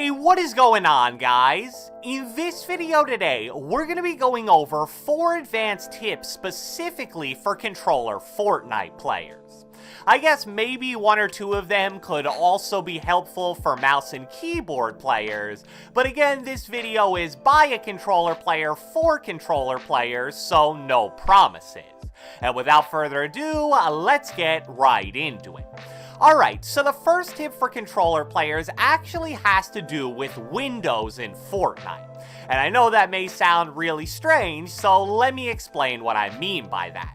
Hey, what is going on, guys? In this video today, we're going to be going over 4 advanced tips specifically for controller Fortnite players. I guess maybe 1 or 2 of them could also be helpful for mouse and keyboard players, but again, this video is by a controller player for controller players, so no promises. And without further ado, let's get right into it. Alright, so the first tip for controller players actually has to do with Windows in Fortnite. And I know that may sound really strange, so let me explain what I mean by that.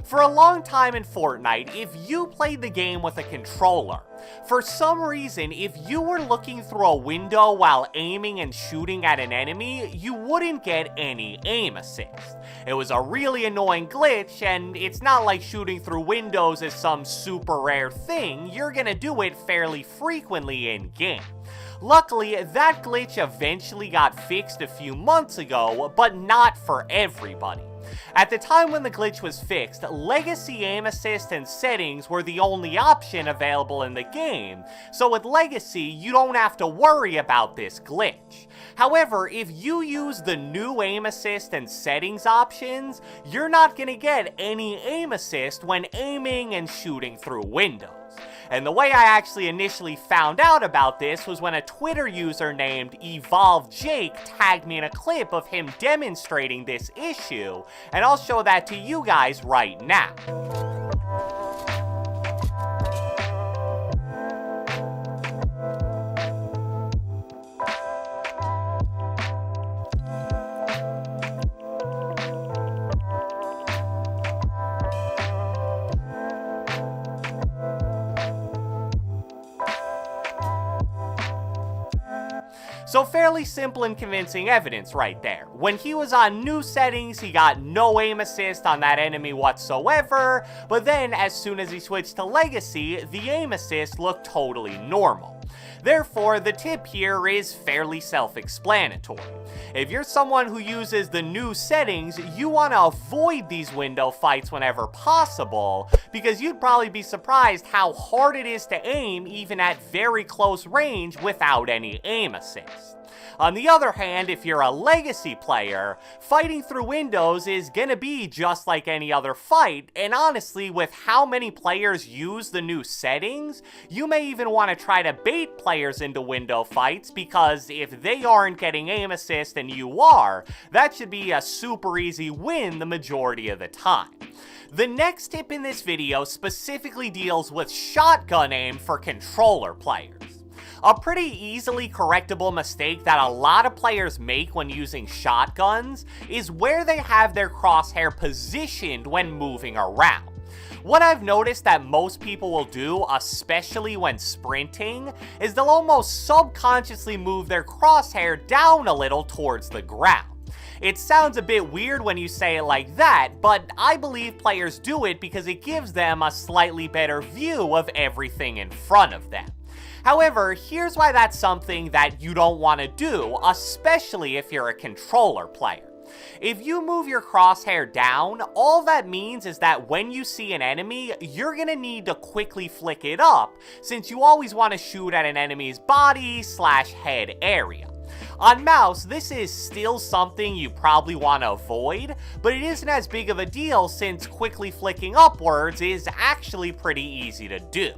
For a long time in Fortnite, if you played the game with a controller, for some reason, if you were looking through a window while aiming and shooting at an enemy, you wouldn't get any aim assist. It was a really annoying glitch, and it's not like shooting through windows is some super rare thing. You're gonna do it fairly frequently in-game. Luckily, that glitch eventually got fixed a few months ago, but not for everybody. At the time when the glitch was fixed, Legacy Aim Assist and settings were the only option available in the game, so with Legacy, you don't have to worry about this glitch. However, if you use the new Aim Assist and settings options, you're not gonna get any aim assist when aiming and shooting through windows. And the way I actually initially found out about this was when a Twitter user named EvolveJake tagged me in a clip of him demonstrating this issue, and I'll show that to you guys right now. So fairly simple and convincing evidence right there. When he was on new settings, he got no aim assist on that enemy whatsoever, but then as soon as he switched to Legacy, the aim assist looked totally normal. Therefore, the tip here is fairly self-explanatory. If you're someone who uses the new settings, you want to avoid these window fights whenever possible, because you'd probably be surprised how hard it is to aim even at very close range without any aim assist. On the other hand, if you're a Legacy player, fighting through windows is gonna be just like any other fight, and honestly, with how many players use the new settings, you may even want to try to bait players into window fights, because if they aren't getting aim assist and you are, that should be a super easy win the majority of the time. The next tip in this video specifically deals with shotgun aim for controller players. A pretty easily correctable mistake that a lot of players make when using shotguns is where they have their crosshair positioned when moving around. What I've noticed that most people will do, especially when sprinting, is they'll almost subconsciously move their crosshair down a little towards the ground. It sounds a bit weird when you say it like that, but I believe players do it because it gives them a slightly better view of everything in front of them. However, here's why that's something that you don't want to do, especially if you're a controller player. If you move your crosshair down, all that means is that when you see an enemy, you're gonna need to quickly flick it up, since you always want to shoot at an enemy's body/head area. On mouse, this is still something you probably want to avoid, but it isn't as big of a deal since quickly flicking upwards is actually pretty easy to do.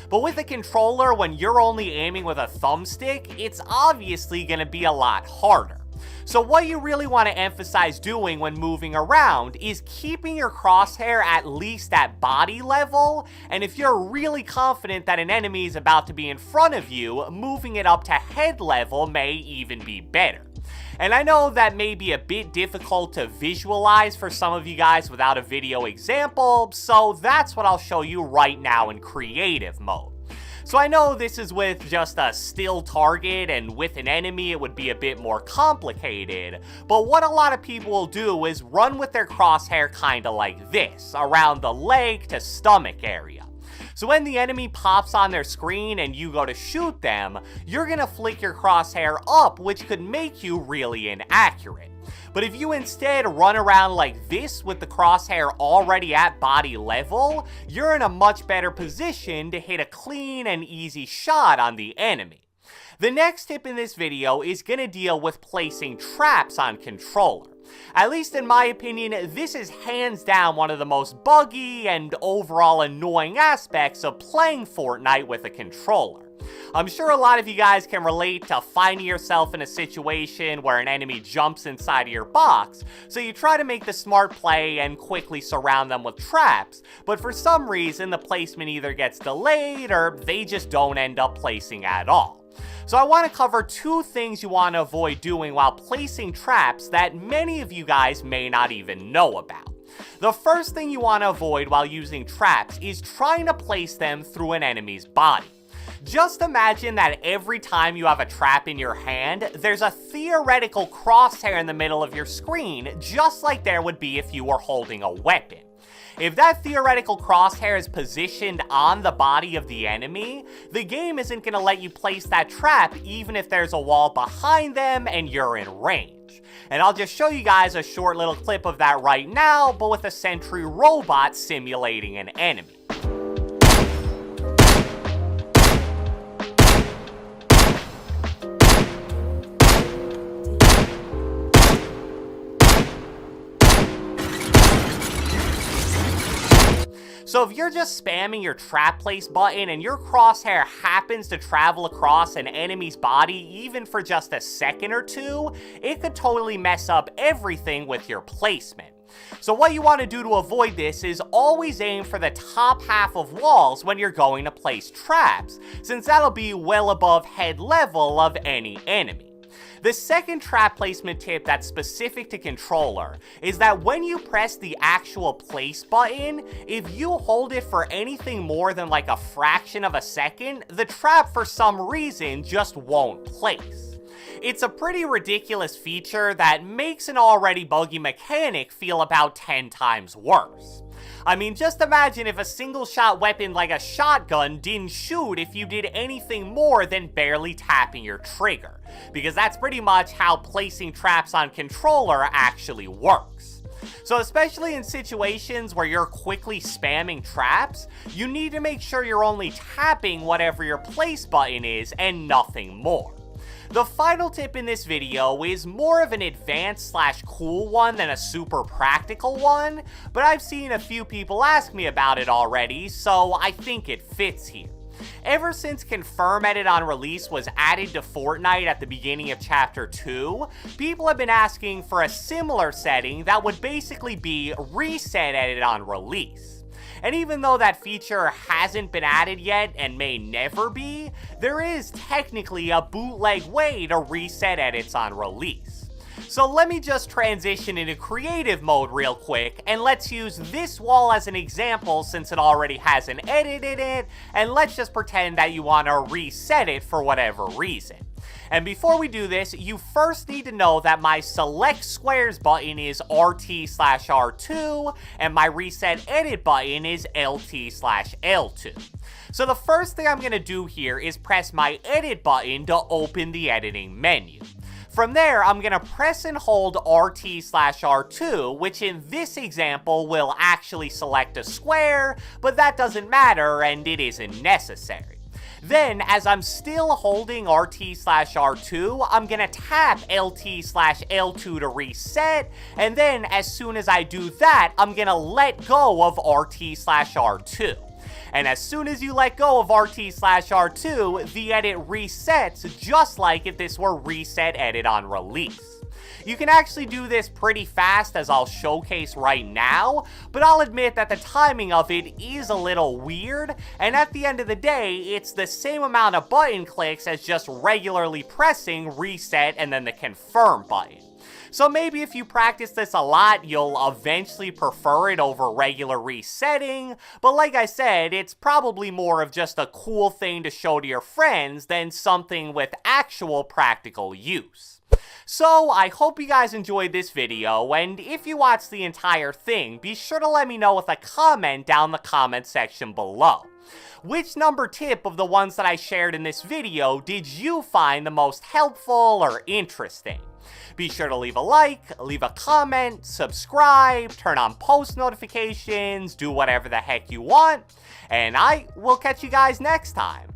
But with a controller, when you're only aiming with a thumbstick, it's obviously going to be a lot harder. So what you really want to emphasize doing when moving around is keeping your crosshair at least at body level, and if you're really confident that an enemy is about to be in front of you, moving it up to head level may even be better. And I know that may be a bit difficult to visualize for some of you guys without a video example, so that's what I'll show you right now in creative mode. So I know this is with just a still target, and with an enemy it would be a bit more complicated, but what a lot of people will do is run with their crosshair kinda like this, around the leg to stomach area. So when the enemy pops on their screen and you go to shoot them, you're gonna flick your crosshair up, which could make you really inaccurate. But if you instead run around like this with the crosshair already at body level, you're in a much better position to hit a clean and easy shot on the enemy. The next tip in this video is going to deal with placing traps on controller. At least in my opinion, this is hands down one of the most buggy and overall annoying aspects of playing Fortnite with a controller. I'm sure a lot of you guys can relate to finding yourself in a situation where an enemy jumps inside of your box, so you try to make the smart play and quickly surround them with traps, but for some reason the placement either gets delayed or they just don't end up placing at all. So I want to cover two things you want to avoid doing while placing traps that many of you guys may not even know about. The first thing you want to avoid while using traps is trying to place them through an enemy's body. Just imagine that every time you have a trap in your hand, there's a theoretical crosshair in the middle of your screen, just like there would be if you were holding a weapon. If that theoretical crosshair is positioned on the body of the enemy, the game isn't going to let you place that trap even if there's a wall behind them and you're in range. And I'll just show you guys a short little clip of that right now, but with a sentry robot simulating an enemy. So if you're just spamming your trap place button and your crosshair happens to travel across an enemy's body even for just a second or two, it could totally mess up everything with your placement. So what you want to do to avoid this is always aim for the top half of walls when you're going to place traps, since that'll be well above head level of any enemy. The second trap placement tip that's specific to controller is that when you press the actual place button, if you hold it for anything more than like a fraction of a second, the trap for some reason just won't place. It's a pretty ridiculous feature that makes an already buggy mechanic feel about 10 times worse. I mean, just imagine if a single-shot weapon like a shotgun didn't shoot if you did anything more than barely tapping your trigger, because that's pretty much how placing traps on controller actually works. So especially in situations where you're quickly spamming traps, you need to make sure you're only tapping whatever your place button is and nothing more. The final tip in this video is more of an advanced / cool one than a super practical one, but I've seen a few people ask me about it already, so I think it fits here. Ever since Confirm Edit on Release was added to Fortnite at the beginning of Chapter 2, people have been asking for a similar setting that would basically be Reset Edit on Release. And even though that feature hasn't been added yet and may never be, there is technically a bootleg way to reset edits on release. So let me just transition into creative mode real quick, and let's use this wall as an example since it already has an edit in it, and let's just pretend that you want to reset it for whatever reason. And before we do this, you first need to know that my select squares button is RT/R2, and my reset edit button is LT/L2. So the first thing I'm going to do here is press my edit button to open the editing menu. From there, I'm going to press and hold RT/R2, which in this example will actually select a square, but that doesn't matter and it isn't necessary. Then, as I'm still holding RT/R2, I'm gonna tap LT/L2 to reset, and then as soon as I do that, I'm gonna let go of RT/R2. And as soon as you let go of RT/R2, the edit resets just like if this were Reset Edit on Release. You can actually do this pretty fast, as I'll showcase right now, but I'll admit that the timing of it is a little weird, and at the end of the day, it's the same amount of button clicks as just regularly pressing reset and then the confirm button. So maybe if you practice this a lot, you'll eventually prefer it over regular resetting, but like I said, it's probably more of just a cool thing to show to your friends than something with actual practical use. So, I hope you guys enjoyed this video, and if you watched the entire thing, be sure to let me know with a comment down the comment section below. Which number tip of the ones that I shared in this video did you find the most helpful or interesting? Be sure to leave a like, leave a comment, subscribe, turn on post notifications, do whatever the heck you want, and I will catch you guys next time.